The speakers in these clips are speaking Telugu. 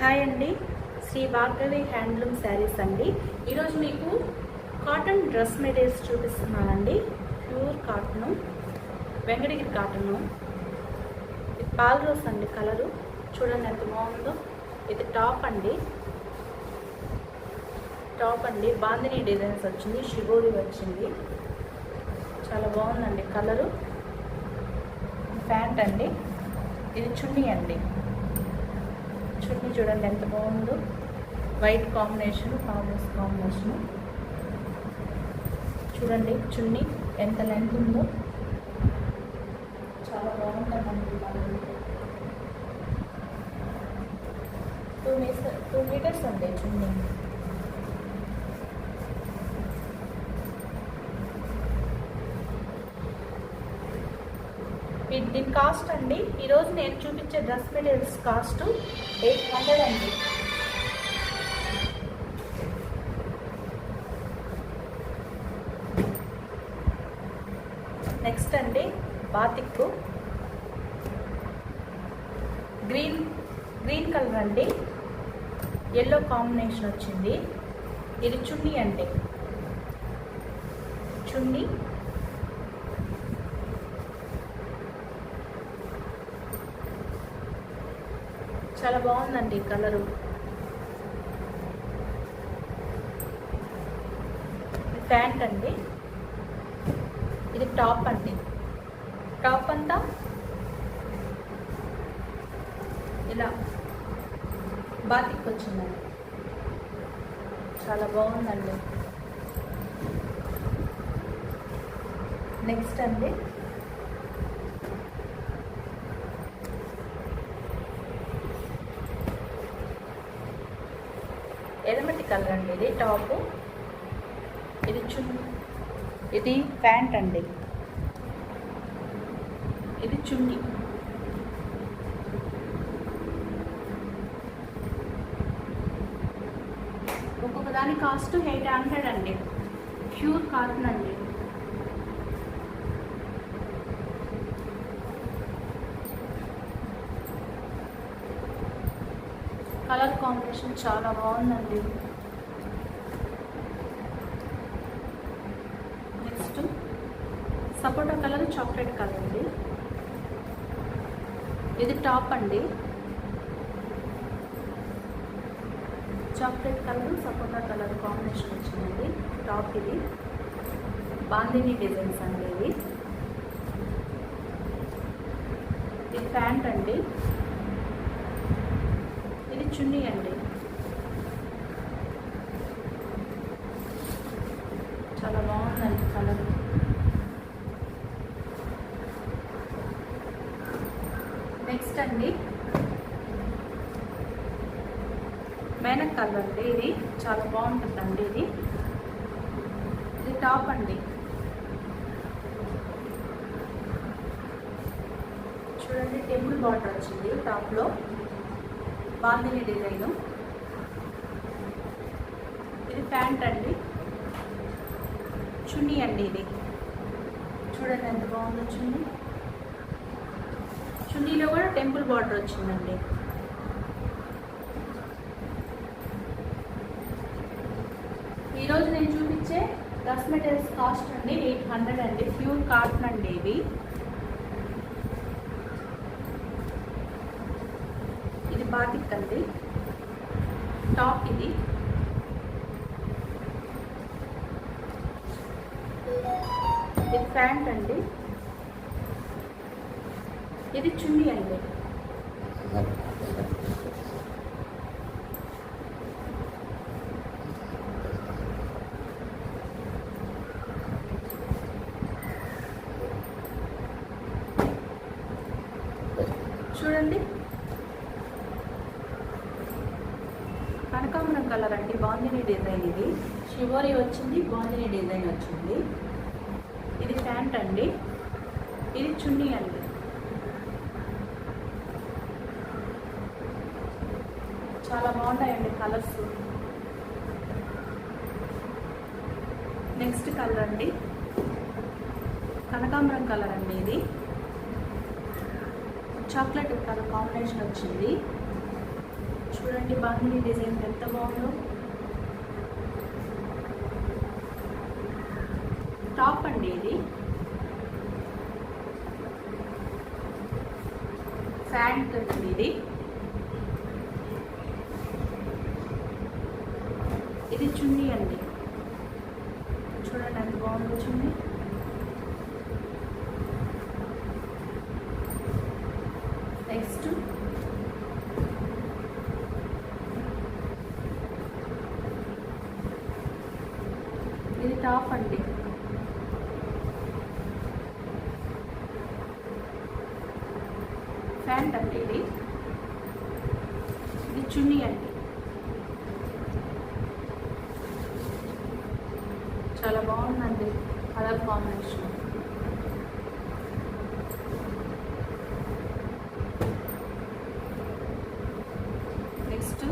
హాయ్ అండి, శ్రీ భార్గవి హ్యాండ్లూమ్ శారీస్ అండి. ఈరోజు మీకు కాటన్ డ్రెస్ మెటీరియల్స్ చూపిస్తున్నానండి. Pure cotton, Venkatagiri cotton. ఇది పాల్ రోస్ అండి, కలరు చూడండి ఎంత బాగుందో. ఇది టాప్ అండి, బాందిని డిజైన్స్ వచ్చింది, షిబోరి వచ్చింది, చాలా బాగుందండి కలరు. ప్యాంట్ అండి, ఇది చున్నీ అండి. చున్నీ చూడండి ఎంత బాగుందో, వైట్ కాంబినేషన్, కాంబోస్ కాంబినేషన్. చూడండి చున్నీ ఎంత లెంత్ ఉందో, చాలా బాగుంటుందండి. 2 మీటర్స్ అండి చున్నీ. దీని కాస్ట్ అండి, ఈరోజు నేను చూపించే డ్రెస్ మెటీరియల్స్ కాస్ట్ 800 అండి. నెక్స్ట్ అండి బాతిక్ గ్రీన్ కలర్ అండి, ఎల్లో కాంబినేషన్ వచ్చింది. ఇది చున్నీ అండి, చున్నీ చాలా బాగుందండి కలరు. ప్యాంట్ అండి, ఇది టాప్ అండి. టాప్ అంతా ఇలా బాతిక్ వచ్చిందండి, చాలా బాగుందండి. నెక్స్ట్ అండి ఎలమటి కలర్ అండి, ఇది టాపు, ఇది చున్నీ, ఇది ప్యాంట్ అండి, ఇది చున్నీ. ఒక్కొక్క దాని కాస్ట్ 800 అండి. ప్యూర్ కాటన్ అండి. కలర్ కాంబినేషన్ చాలా బాగుందండి. నెక్స్ట్ సపోటా కలర్, చాక్లెట్ కలర్ అండి. ఇది టాప్ అండి, చాక్లెట్ కలర్ సపోటా కలర్ కాంబినేషన్ వచ్చిందండి టాప్. ఇది బాందిని డిజైన్స్ అండి. ఇది ప్యాంట్ అండి, ఇది చున్నీ అండి, చాలా బాగుందండి కలర్. నెక్స్ట్ అండి మేనక్ కలర్ అండి, ఇది చాలా బాగుంటుందండి. ఇది టాప్ అండి, చూడండి టెంపుల్ బార్డర్ వచ్చింది టాప్లో, బాందిని డిజైను. ఇది ప్యాంట్ అండి, చున్నీ అండి. ఇది చూడండి ఎంత బాగుందో చున్నీ. చున్నీలో కూడా టెంపుల్ బార్డర్ వచ్చిందండి. ఈరోజు నేను చూపించే డ్రెస్ మెటీరియల్స్ కాస్ట్ అండి 800 అండి. ప్యూర్ కాటన్ అండి. ఇది బాతిక్ అండి, టాప్. ఇది ప్యాంట్ అండి, ఇది చున్నీ అండి. చూడండి కనకాంబరం కలర్ అండి, బాందిని డిజైన్. ఇది షివోరి వచ్చింది, బాందిని డిజైన్ వచ్చింది. ఇది ప్యాంట్ అండి, ఇది చున్నీ అండి. చాలా బాగున్నాయండి కలర్స్. నెక్స్ట్ కలర్ అండి కనకాంబరం కలర్ అండి. ఇది చాక్లెట్ కలర్ కాంబినేషన్ వచ్చింది. చూడండి బాగుంది డిజైన్ ఎంత బాగుందో. టాప్ అండి ఇది. ప్యాంట్ అండి ఇది. ఇది చున్నీ అండి. చూడండి ఎంత బాగుందో చున్నీ. నెక్స్ట్ ఇది టాప్ అండి. ప్యాంట్ అండి ఇది. ఇది చున్నీ అండి. చాలా బాగుందండి colour combination. Next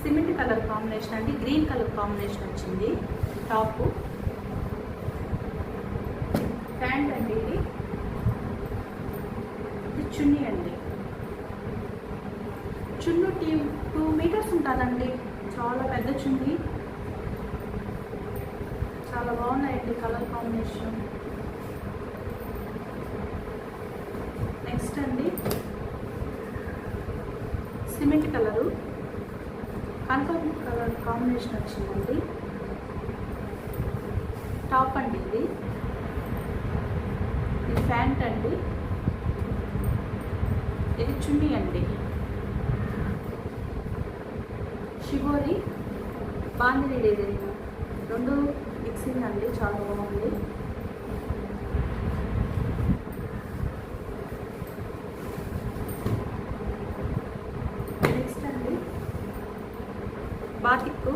cement colour combination అండి. గ్రీన్ కలర్ కాంబినేషన్ వచ్చింది టాప్. ప్యాంట్ అండి ఇది. ఇది చున్నీ అండి. చున్నీ 2 మీటర్స్ ఉంటుందండి. చాలా పెద్ద చున్నీ. చాలా బాగున్నాయండి కలర్ కాంబినేషన్. నెక్స్ట్ అండి సిమెంట్ కలరు కనకాంబరం కలర్ కాంబినేషన్ వచ్చిందండి. టాప్ అండి ఇది. ఇది ప్యాంట్ అండి. ఇది చున్నీ అండి. షిబోరి బాందిని డిజైన్ 2 మిక్సింగ్ అండి. చాలా బాగుంది. నెక్స్ట్ అండి బాతిక్.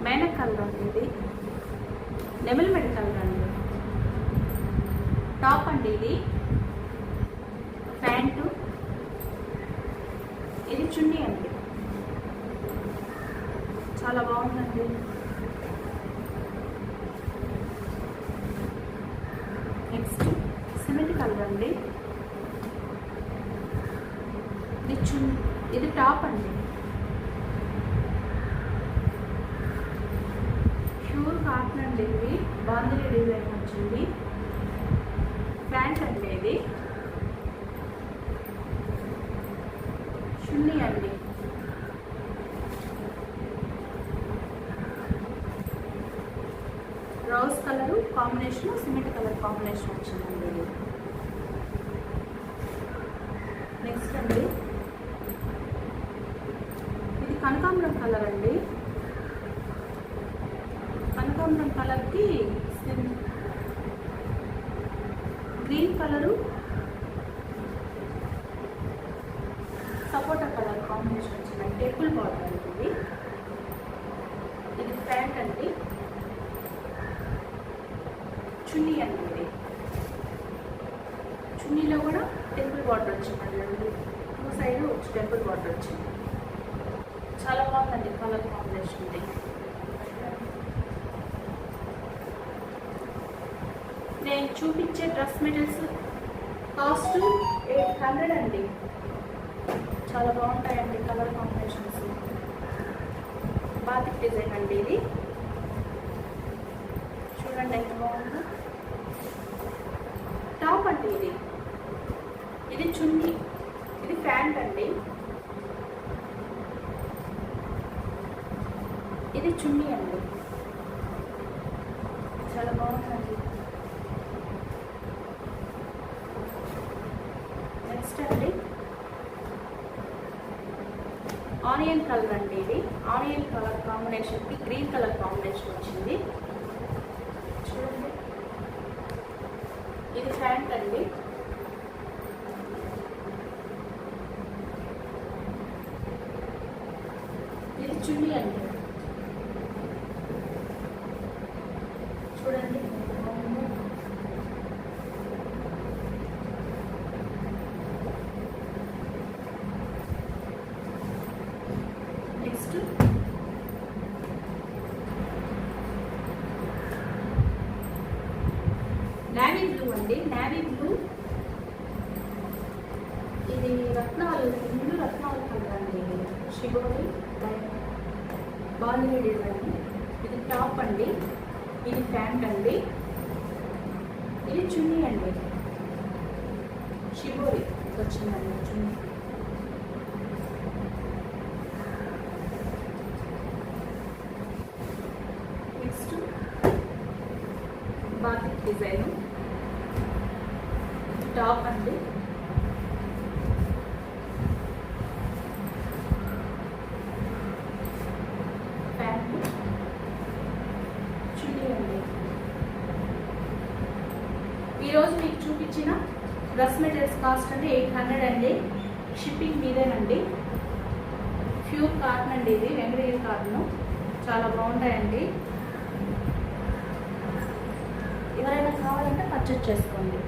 మేనక్ కలర్ అండి ఇది. నెమలి మెడ కలర్ అండి. టాప్ అండి ఇది. ప్యాంటు. ఇది చున్నీ అండి. చాలా బాగుందండి. నెక్స్ట్ సిమెంట్ కలర్ అండి. ఇది చున్నీ. ఇది టాప్ అండి. ప్యూర్ కాటన్ అండి. ఇది బాందిని డిజైన్ వచ్చింది. ప్యాంట్ అండి ఇది. చున్నీ అండి. Rose colour combination, cement colour combination వచ్చిందండి ఇది. నెక్స్ట్ అండి ఇది కనకాంబరం కలర్ అండి. కనకాంబరం కలర్కి గ్రీన్ కలరు సపోటా కలర్ కాంబినేషన్ వచ్చిందండి. టెంపుల్ బార్డర్ ఇది. ఇది ప్యాంట్ అండి. చున్నీ అండి ఇది. చున్నీలో కూడా టెంపుల్ బార్డర్ వచ్చిందండి. 2 సైడ్ వచ్చి టెంపుల్ బార్డర్ వచ్చింది. చాలా బాగుందండి కలర్ కాంబినేషన్ ఇది. నేను చూపించే డ్రెస్ మెటీరియల్స్ కాస్ట్ 800 అండి. చాలా బాగుంటాయండి కలర్ కాంబినేషన్స్. బాతిక్ డిజైన్ అండి ఇది. చూడండి ఎంత బాగుందో. టాప్ అండి ఇది. ఇది చున్నీ. ఇది ప్యాంట్ అండి. ఇది చున్నీ అండి. చాలా బాగుందండి. నెక్స్ట్ అండి ఆనియన్ కలర్ అండి. ఇది ఆనియన్ కలర్ కాంబినేషన్కి గ్రీన్ కలర్ కాంబినేషన్ వచ్చింది. చూడండి ఇది ప్యాంట్ అండి. ఇది చున్నీ అండి. చూడండి నెక్స్ట్ నేవీ బ్లూ అండి, నేవీ బ్లూ. ఇది రత్నాలు, ఇల్లు రత్నాలు కలర్ అండి. షిబోరి బాగుంది డిజైన్. ఇది టాప్ అండి, ఇది ప్యాంట్ అండి, ఇది చున్నీ అండి. షిబోరి వచ్చిందండి చున్నీ. నెక్స్ట్ బాతిక్ డిజైన్, టాప్ అండి, ప్యాంట్, చున్నీ అండి. ఈరోజు మీకు చూపించిన డ్రెస్ మెటీరియల్స్ కాస్ట్ అంటే 800 అండి. షిప్పింగ్ మీదేనండి. ప్యూర్ కాటన్ అండి, ఇది వెంకటగిరి కాటన్. చాలా బాగుంటాయండి. ఎవరైనా కావాలంటే పర్చేస్ చేసుకోండి.